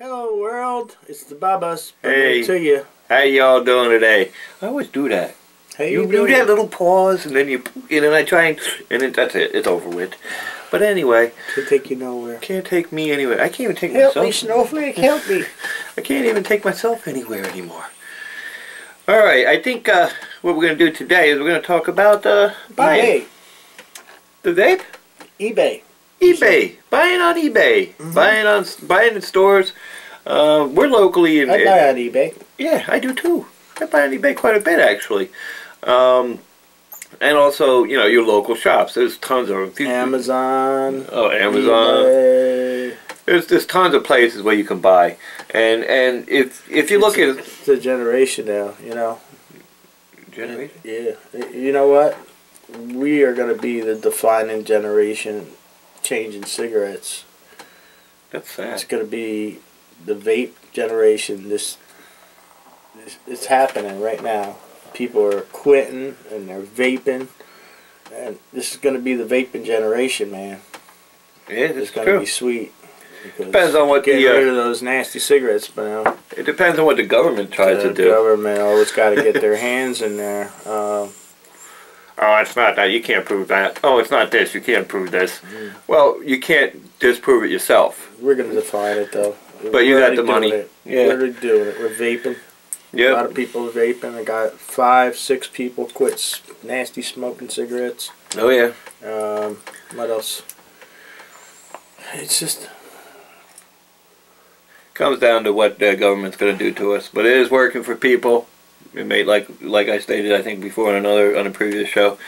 Hello world, it's the Babas. Hey, to you. How y'all doing today? I always do that. You do that little pause, and then I try and then that's it. It's over with. But anyway, can't take you nowhere. Can't take me anywhere. I can't even take myself. Help me, Snowflake. Help me. I can't even take myself anywhere anymore. All right, I think what we're gonna do today is we're gonna talk about buying. eBay. The vape? eBay. eBay. Buying on eBay. Buying in stores. We're locally in. I buy on eBay. Yeah, I do too. I buy on eBay quite a bit actually. And also, you know, your local shops. There's tons of them. Amazon. Oh, Amazon. eBay. There's tons of places where you can buy. And if you look at it's a generation now, you know. Generation? Yeah. You know what? We are going to be the defining generation changing cigarettes. That's sad. It's going to be the vape generation. It's happening right now. People are quitting and they're vaping, and this is going to be the vaping generation, man. Yeah, it's going to be sweet. Depends on what get rid of those nasty cigarettes, but it depends on what the government tries to do. The government always got to get their hands in there. Oh, it's not that. You can't prove that. Oh, it's not this. You can't prove this. Well, you can't disprove it yourself. We're going to define it, though. But you got the money. Yeah. We're already doing it. We're vaping. Yep. A lot of people are vaping. I got 5, 6 people quit nasty smoking cigarettes. Oh, yeah. What else? It's just... comes down to what the government's going to do to us. But it is working for people. It made, like I stated, I think before on a previous show.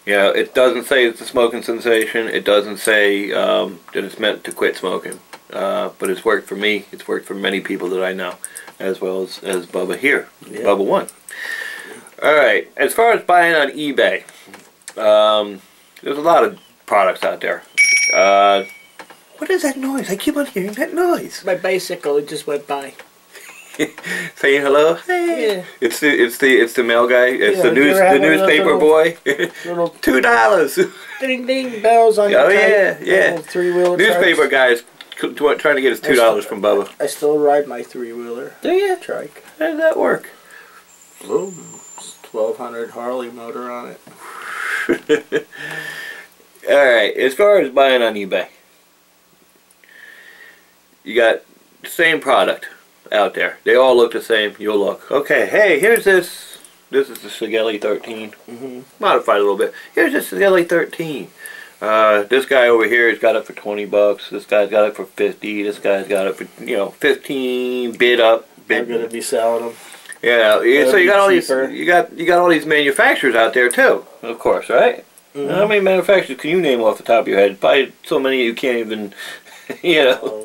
You know, it doesn't say it's a smoking cessation. It doesn't say that it's meant to quit smoking. But it's worked for me. It's worked for many people that I know, as well as Bubba here, yeah. Bubba 1. All right. As far as buying on eBay, there's a lot of products out there. What is that noise? I keep on hearing that noise. My bicycle, it just went by. Saying hello. Hey. Yeah. It's the mail guy. It's the newspaper boy. $2. Ding ding bells on your yeah. 3-wheeler. Newspaper guys trying to get his $2 from Bubba. I still ride my 3-wheeler. Do you? Trike. How does that work? Boom. 1200 Harley motor on it. All right. As far as buying on eBay, you got the same product out there. They all look the same. You'll look. Okay, hey, here's this. This is the Sigelli 13. Modified a little bit. Here's the Sigelli 13. This guy over here has got it for $20. This guy's got it for $50. This guy's got it for 15. Bid up. I'm gonna be selling them. Yeah. So you got all these. You got all these manufacturers out there too. Of course, right? How many manufacturers can you name off the top of your head? Probably so many you can't even. You know.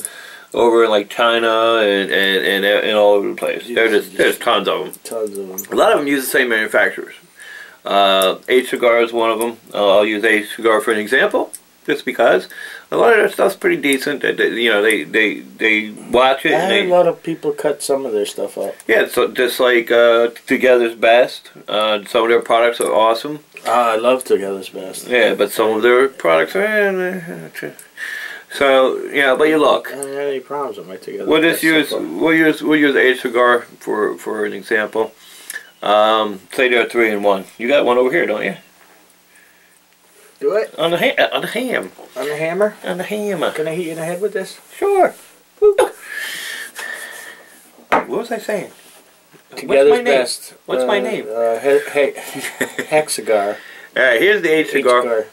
Over in like China and all over the place. There's tons of them. Tons of them. A lot of them use the same manufacturers. H Cigar is one of them. I'll use H Cigar for an example, just because a lot of their stuff's pretty decent. You know, they watch it. A lot of people cut some of their stuff up. Yeah, so just like Together's Best. Some of their products are awesome. I love Together's Best. Yeah, but some of their products are. So yeah, but you look. I don't have any problems with my Together. We'll use H Cigar for an example. Say they're 3-in-1. You got one over here, don't you? Do it on the ham. On the hammer. On the hammer. Can I hit you in the head with this? Sure. What was I saying? Together's Best. What's my name? Hex Cigar. All right, here's the H Cigar.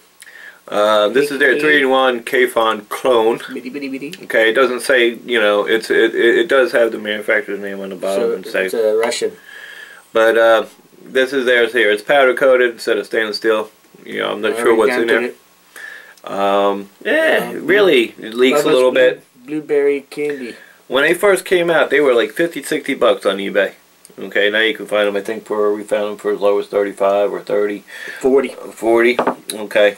This is their 3-in-1 Kfon clone. Okay, it doesn't say, you know, it does have the manufacturer's name on the bottom. So it's Russian. But this is theirs here. It's powder coated instead of stainless steel. You know, I'm not sure what's in there. Really, it leaks a little bit. Blueberry candy. When they first came out, they were like $50-$60 on eBay. Okay, now you can find them. I think we found them for as low as 35 or 30. 40. Okay.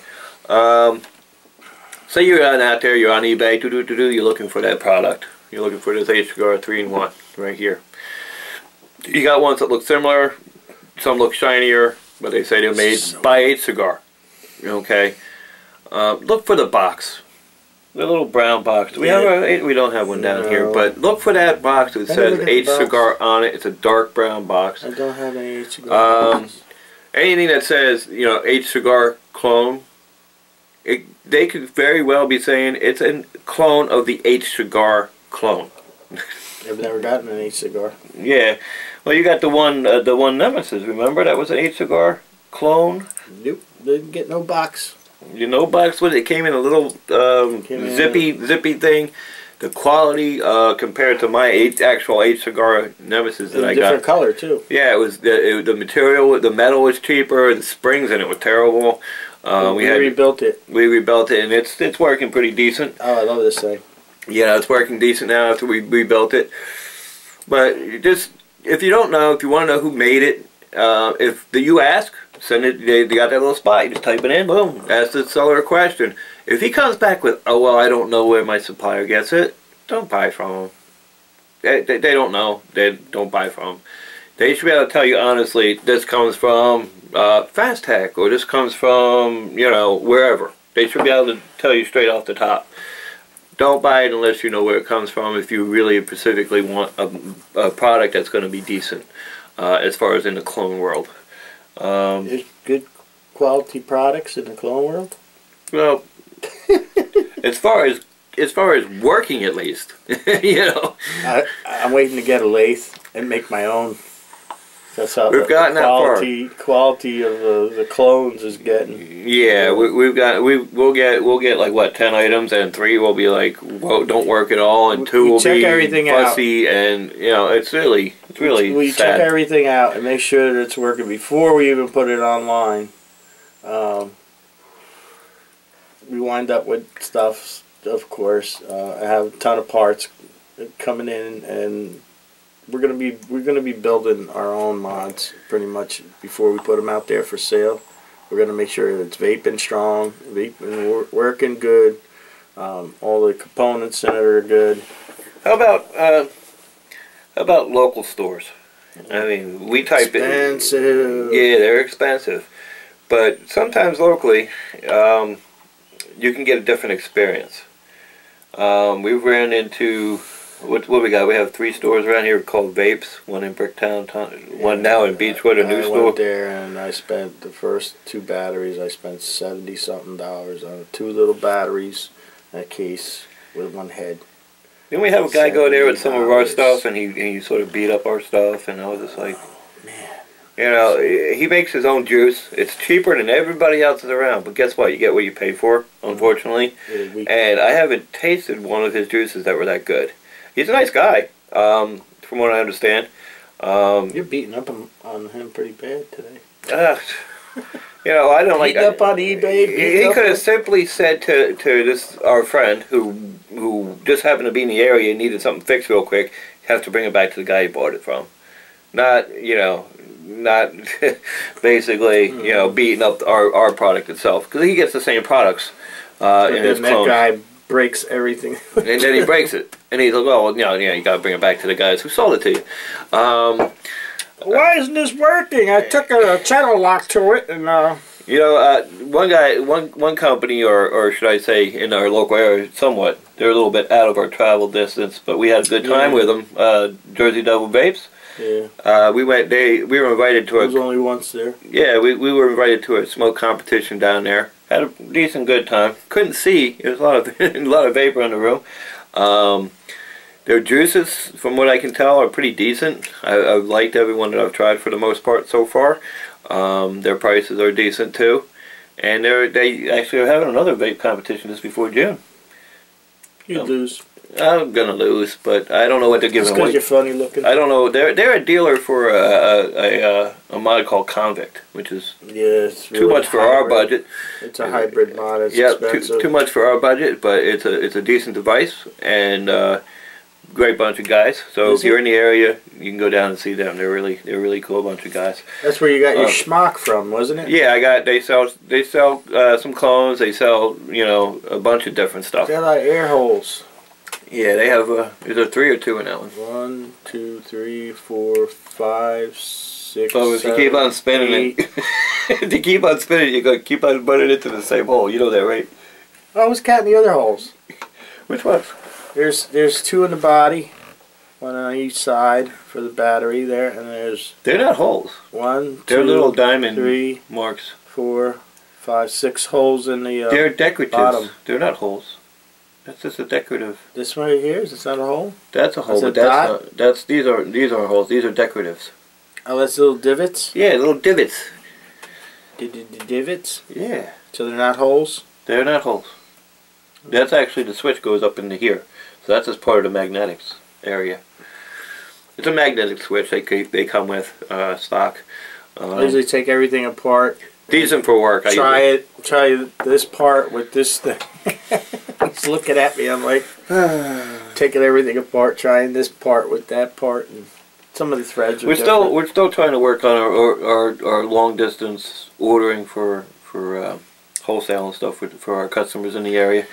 Say you're out there, you're on eBay, you're looking for that product. You're looking for this H Cigar 3-in-1 right here. You got ones that look similar, some look shinier, but they say they're made by H Cigar. Okay. Look for the box. The little brown box. Do we have we don't have one down here, but look for that box that says H cigar on it. It's a dark brown box. I don't have any H cigar. Anything that says, you know, H cigar clone, they could very well be saying it's a clone of the H cigar clone. I've never gotten an H cigar. Yeah. Well, you got the one Nemesis, remember? That was an H cigar clone. Nope. Didn't get no box. You know, box with it. It came in a little zippy thing. The quality compared to my actual H cigar Nemesis that I got. Different color too. Yeah, it was the material. The metal was cheaper. The springs in it were terrible. We rebuilt it. We rebuilt it, and it's working pretty decent. Oh, I love this thing. Yeah, it's working decent now after we rebuilt it. But just if you don't know, if you want to know who made it, if you ask. Send it. They got that little spot. You just type it in. Boom. Ask the seller a question. If he comes back with, "Oh well, I don't know where my supplier gets it," don't buy from them. They don't know. They don't buy from them. They should be able to tell you honestly. This comes from Fast Tech, or this comes from, you know, wherever. They should be able to tell you straight off the top. Don't buy it unless you know where it comes from. If you really specifically want a product that's going to be decent, as far as in the clone world. There's good quality products in the clone world. Well, as far as working, at least, you know. I'm waiting to get a lathe and make my own. That's how we've gotten that far. Quality of the clones is getting. Yeah, we'll get like what, 10 items, and 3 will be like, well, don't work at all, and 2 will be fussy, and you know, it's really we sad. check everything out and make sure that it's working before we even put it online. We wind up with stuff, of course. I have a ton of parts coming in, and we're gonna be building our own mods pretty much before we put them out there for sale. We're gonna make sure it's vaping strong, vaping working good. All the components in it are good. How about local stores? I mean, we type it. Expensive. Yeah, they're expensive, but sometimes locally, you can get a different experience. We've ran into what we got. We have 3 stores around here called Vapes. One in Bricktown, one now in Beechwood, a new store. I went there and I spent the first 2 batteries. I spent $70-something on 2 little batteries, and a case with 1 head. Didn't we have a guy go there with some of our stuff, and he sort of beat up our stuff, and I was just like, man. You know, he makes his own juice. It's cheaper than everybody else's around, but guess what? You get what you pay for, unfortunately. And I haven't tasted one of his juices that were that good. He's a nice guy, from what I understand. You're beating up on him pretty bad today. You know, I don't beating up on eBay. He could have simply said to this our friend who just happened to be in the area and needed something fixed real quick, have to bring it back to the guy he bought it from. Not, you know, not basically, you know, beating up our product itself, because he gets the same products in his clones. That guy breaks everything. And then he breaks it, and he's like, "Well, you know, yeah, you got to bring it back to the guys who sold it to you." Why isn't this working? I took a channel lock to it, and you know, one company, or should I say, in our local area, somewhat, they're a little bit out of our travel distance, but we had a good time with them. Jersey Devil Vapes. Yeah. We were invited to There was only once there. Yeah, we were invited to a smoke competition down there. Had a decent good time. Couldn't see. There was a lot of vapor in the room. Their juices, from what I can tell, are pretty decent. I've liked everyone that I've tried for the most part so far. Their prices are decent too. And they actually are having another vape competition just before June. You lose. I'm gonna lose, but I don't know what they're giving away. Because you're funny looking. I don't know. They're a dealer for a mod called Convict, which is it's really too much for our budget. It's a hybrid mod. It's expensive. Too much for our budget, but it's a decent device, and great bunch of guys. So if you're in the area, you can go down and see them. They're really cool bunch of guys. That's where you got your schmuck from, wasn't it? Yeah, they sell some clones. They sell, you know, a bunch of different stuff. They got a lot of air holes. Yeah, they have. Is there 3 or 2 in that one? 1, 2, 3, 4, 5, 6. So if 7, you keep on spinning 8. it, if you keep on spinning, you're gonna keep on putting it into the same hole. You know that, right? Oh, what's counting the other holes? Which ones? There's 2 in the body, 1 on each side for the battery there, and there's... They're not holes. 1, 2, They're little diamond 3, marks. 4, 5, 6 holes in the They're decorative. bottom. They're not holes. That's just a decorative. This one right here, is this not a hole? That's a hole, That's but a that's dot? not. These are holes. These are decoratives. Oh, that's little divots? Yeah, little divots. Divots? Yeah. So they're not holes? They're not holes. That's actually the switch goes up into here. So that's just part of the magnetics area. It's a magnetic switch. They come with stock. I usually take everything apart. Decent for work. Try this part with this thing. He's looking at me. I'm like taking everything apart, trying this part with that part, and some of the threads are different. We're still trying to work on our long distance ordering for wholesale and stuff for our customers in the area.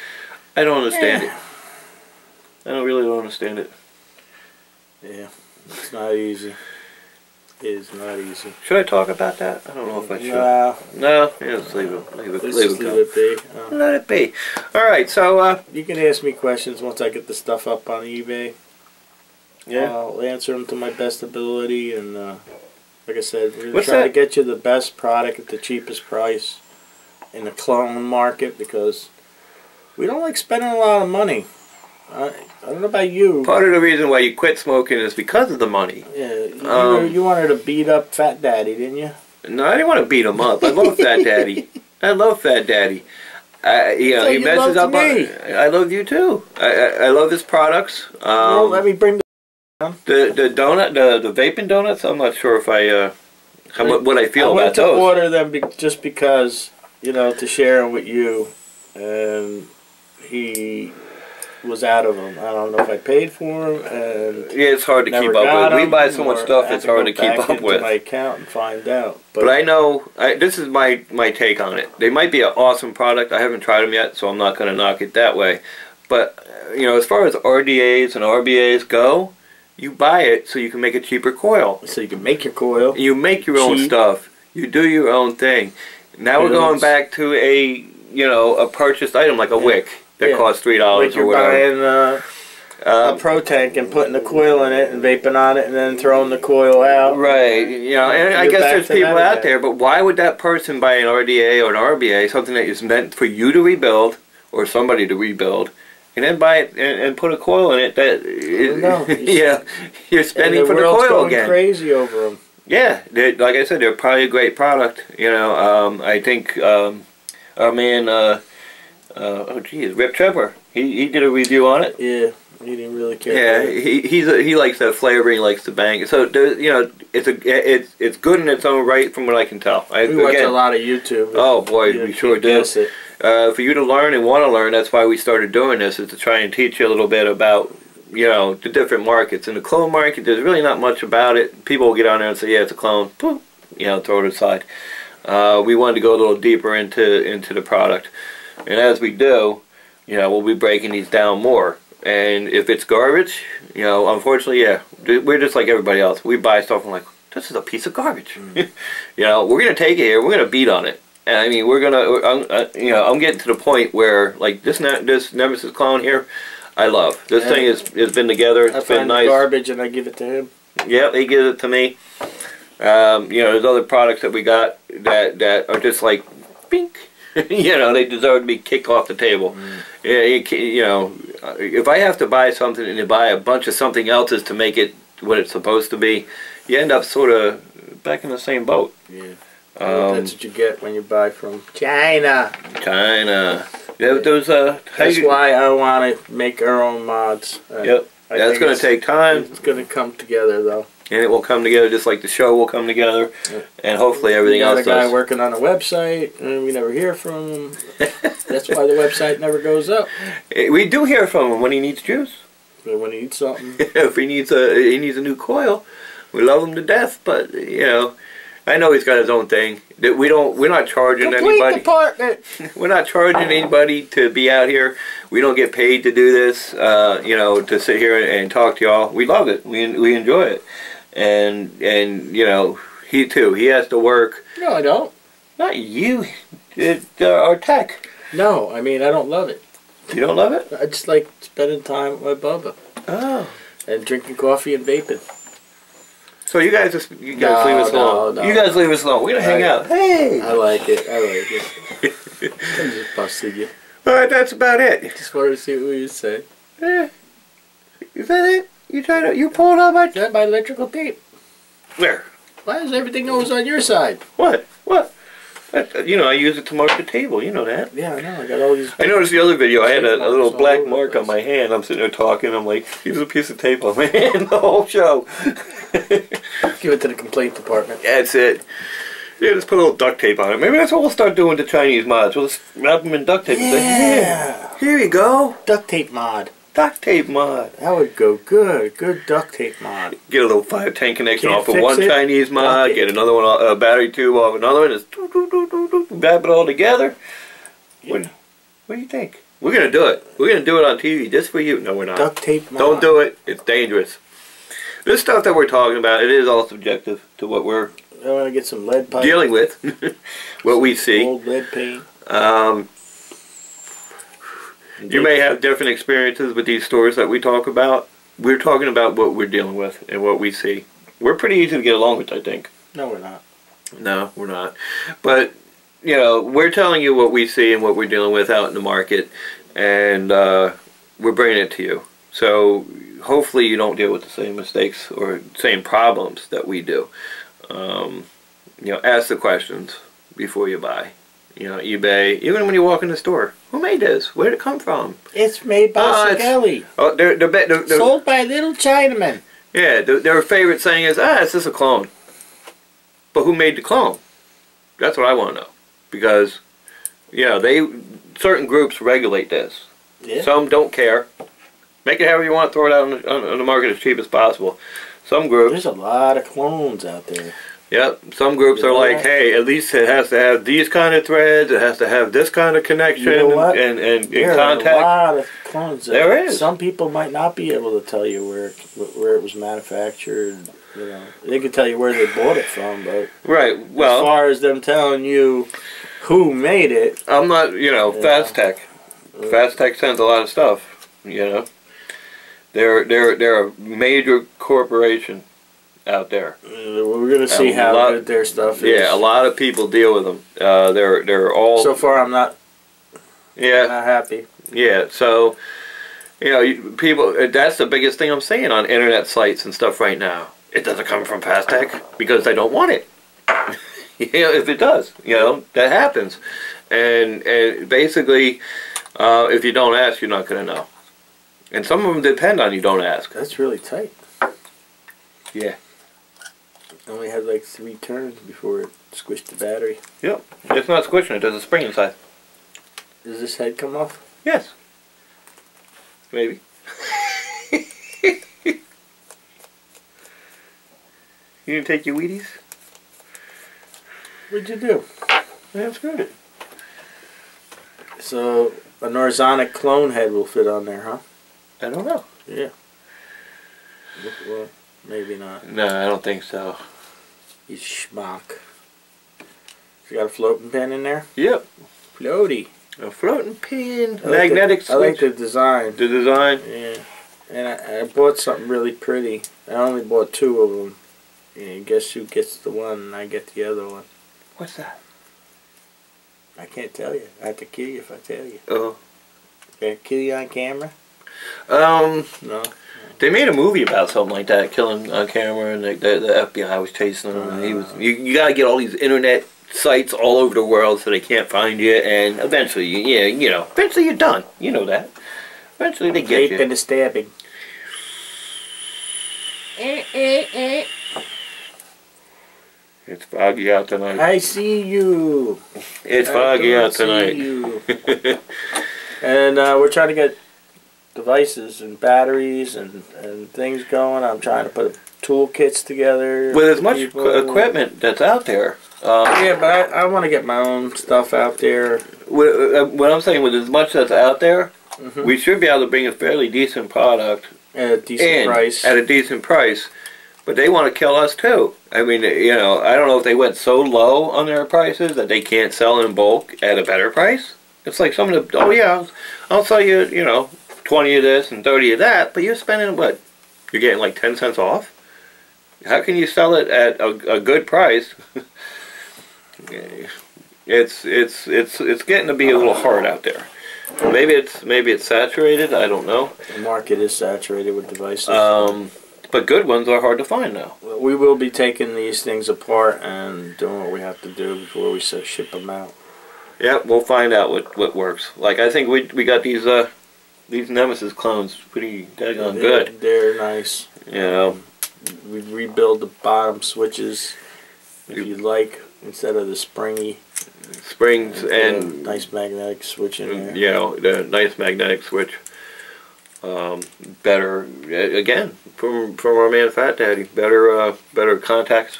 I don't understand it. I really don't understand it. Yeah, it's not easy. It is not easy. Should I talk about that? I don't know if I should. No. Yeah, just leave it. Leave it be. Let it be. All right, so you can ask me questions once I get the stuff up on eBay. Yeah, I'll answer them to my best ability, and like I said, we're trying to get you the best product at the cheapest price in the clone market, because we don't like spending a lot of money. I don't know about you. Part of the reason why you quit smoking is because of the money. Yeah, you wanted to beat up Fat Daddy, didn't you? No, I didn't want to beat him up. I love Fat Daddy. I love Fat Daddy. He messes up. I love you too. I love his products. Well, let me bring the donut, the vaping donuts. I'm not sure if what I feel about those. I went to order them just because, to share them with you, and he was out of them. I don't know if I paid for them, and yeah, it's hard to keep up with. We buy so much stuff; it's hard to keep up with. My account and find out. But I know this is my take on it. They might be an awesome product. I haven't tried them yet, so I'm not going to knock it that way. But as far as RDAs and RBAs go, you buy it so you can make a cheaper coil. So you can make your coil. You make your own stuff. You do your own thing. Now we're going back to a purchased item like a wick. That costs $3 or whatever. Buying a Pro Tank and putting the coil in it and vaping on it and then throwing the coil out. Right. And I guess there's people out there, but why would that person buy an RDA or an RBA, something that is meant for you to rebuild or somebody to rebuild, and then buy it and put a coil in it that you're spending for the coil again. Crazy over them. Yeah, like I said, they're probably a great product. I think our man. Rip Trevor. He did a review on it. Yeah, he didn't really care. Yeah, he likes that flavor. He likes the bang. So it's good in its own right, from what I can tell. We watch a lot of YouTube. Oh boy, we sure do. For you to learn and want to learn, that's why we started doing this, is to try and teach you a little bit about the different markets. In the clone market, there's really not much about it. People will get on there and say, yeah, it's a clone. Boom, throw it aside. We wanted to go a little deeper into the product. And as we do, we'll be breaking these down more. And if it's garbage, unfortunately, we're just like everybody else. We buy stuff and like, this is a piece of garbage. We're going to take it here. We're going to beat on it. And I mean, we're going to, I'm getting to the point where, like, this Nemesis clone here, I love. This thing has been together. It's been nice. Garbage and I give it to him. Yeah, he gives it to me. There's other products that we got that are just like, bink. They deserve to be kicked off the table. If I have to buy something and you buy a bunch of something else's to make it what it's supposed to be, you end up sort of back in the same boat. Yeah. That's what you get when you buy from China. China. Yeah, those, that's why I want to make our own mods. Yep. That's going to take time. It's going to come together, though. And it will come together just like the show will come together, and hopefully everything else does. We got a guy working on a website, and we never hear from him. That's why the website never goes up. We do hear from him when he needs juice. When he needs something. If he needs a new coil, we love him to death. But I know he's got his own thing. We're not charging anybody. Department. We're not charging anybody to be out here. We don't get paid to do this. To sit here and talk to y'all. We love it. We enjoy it. And he too. He has to work. No, I don't. Not you. Our tech. No, I mean I don't love it. You don't love it? I just like spending time with my Bubba. Oh. And drinking coffee and vaping. So you guys leave us alone. No. You guys leave us alone. We're gonna hang out. Hey. I like it. I just busted you. All right, that's about it. Just wanted to see what you say. Is that it? You pulled out my... Is that my electrical tape? Where? Why is everything always on your side? What? You know, I use it to mark the table. You know that. Yeah, I know. I got all these... I noticed the other video. I had a little black mark on my hand. I'm sitting there talking. I'm like, here's a piece of tape on my hand the whole show. Give it to the complaint department. That's it. Yeah, just put a little duct tape on it. Maybe that's what we'll start doing to Chinese mods. We'll just wrap them in duct tape and say, Yeah. here you go. Duct tape mod. Duct tape mod. That would go good. Good duct tape mod. Get a little 510 connection Can't off of fix one it. Chinese mod. Get another one, a battery tube off another one. Just wrap it all together. Yeah. What do you think? We're going to do it. We're going to do it on TV just for you. No, we're not. Duct tape mod. Don't do it. It's dangerous. This stuff that we're talking about, it is all subjective to what we're I want to get some lead pipe. dealing with. What we see. Old lead paint. You may have different experiences with these stores that we talk about. We're talking about what we're dealing with and what we see. We're pretty easy to get along with, I think. No, we're not. No, we're not. But, you know, we're telling you what we see and what we're dealing with out in the market. And we're bringing it to you. So hopefully you don't deal with the same mistakes or same problems that we do. You know, ask the questions before you buy. You know, eBay, even when you walk in the store. Who made this? Where did it come from? It's made by Sigelli. Oh, they're Sold by a little Chinaman. Yeah, their favorite saying is, it's just a clone. But who made the clone? That's what I want to know. Because, you know, certain groups regulate this. Yeah. Some don't care. Make it however you want, throw it out on the market as cheap as possible. Some groups... There's a lot of clones out there. Yep, some groups are like, hey, at least it has to have these kind of threads, it has to have this kind of connection and there contact. There are a lot of clones. There is. Some people might not be able to tell you where it was manufactured. You know, they could tell you where they bought it from, but right. Well, as far as them telling you who made it, I'm not. You know, Fast Tech. Fast Tech sends a lot of stuff. You know, they're a major corporation out there. We're gonna see how good their stuff is. Yeah, a lot of people deal with them. They're all. So far, I'm not. Yeah. Not happy. Yeah. So, you know, people. That's the biggest thing I'm seeing on internet sites and stuff right now. It doesn't come from Fast Tech because they don't want it. You know, if it does, you know, that happens. And basically, if you don't ask, you're not gonna know. And some of them depend on you don't ask. That's really tight. Yeah. Only had like 3 turns before it squished the battery. Yep. It's not squishing it. There's a spring inside. Does this head come off? Yes. Maybe. You didn't take your Wheaties? What'd you do? That's good. So, a Norzonic clone head will fit on there, huh? I don't know. Yeah. Well, maybe not. No, I don't think so. You schmuck. You got a floating pin in there? Yep. Floaty. A floating pin. Magnetic switch. I like the design. The design? Yeah. And I bought something really pretty. I only bought 2 of them. And guess who gets the one and I get the other one? What's that? I can't tell you. I have to kill you if I tell you. Oh. Can I kill you on camera? No. They made a movie about something like that, killing on camera, and the FBI was chasing him. And he was. You got to get all these internet sites all over the world so they can't find you, and eventually, eventually you're done. You know that. Eventually they get you. Rape and a stabbing. It's foggy out tonight. I see you. It's foggy out tonight. I see you. And we're trying to get devices and batteries and things going. I'm trying to put toolkits together. With as much equipment that's out there. Yeah, but I want to get my own stuff out there. What I'm saying, with as much that's out there, we should be able to bring a fairly decent product at a decent price. At a decent price. But they want to kill us too. I mean, I don't know if they went so low on their prices that they can't sell in bulk at a better price. It's like some of the, oh yeah, I'll sell you, you know, 20 of this and 30 of that, but you're spending what? You're getting like 10 cents off? How can you sell it at a good price? It's getting to be a little hard out there. Maybe it's saturated, I don't know. The market is saturated with devices. But good ones are hard to find now. We will be taking these things apart and doing what we have to do before we ship them out. Yeah, we'll find out what works. Like, I think we got these Nemesis clones pretty daggone good. They're nice. You know. We rebuild the bottom switches if you'd like, instead of the springy springs and nice magnetic switch in there. You know, the nice magnetic switch. Better again from our man Fat Daddy. Better contacts.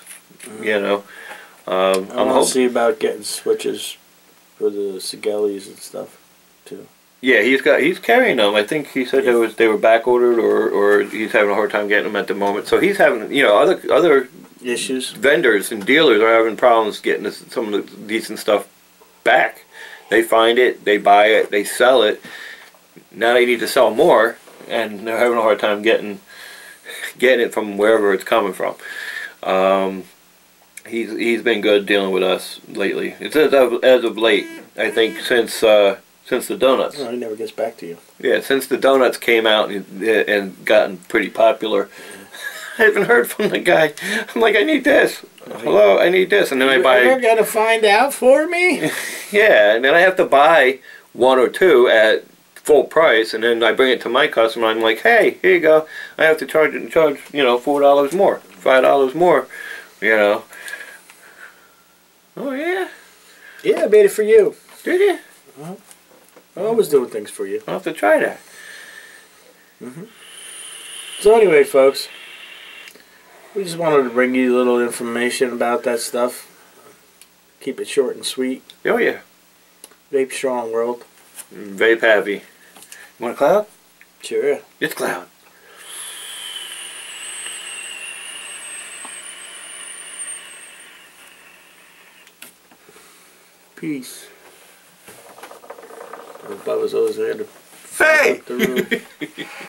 You know. I'm gonna see about getting switches for the Sigelis and stuff too. Yeah, he's carrying them. I think he said they were back ordered or he's having a hard time getting them at the moment. So he's having, you know, other issues. Vendors and dealers are having problems getting some of the decent stuff back. They find it, they buy it, they sell it. Now they need to sell more, and they're having a hard time getting it from wherever it's coming from. He's been good dealing with us lately. It's as of late, I think, since the donuts. No, he never gets back to you. Yeah, since the donuts came out and gotten pretty popular, I haven't heard from the guy. I'm like, I need this. Hello, I need this, and then I buy. You're gonna find out for me. Yeah, and then I have to buy one or two at full price, and then I bring it to my customer. I'm like, hey, here you go. I have to charge you know, $4 more, $5 more, you know. Oh yeah. Yeah, I made it for you. Did you? Uh-huh. I'm always doing things for you. I'll have to try that. So anyway, folks, we just wanted to bring you a little information about that stuff. Keep it short and sweet. Oh yeah. Vape strong world. Vape happy. You want a cloud? Sure. It's cloud. Peace. Bubba's always there to Hey! the room.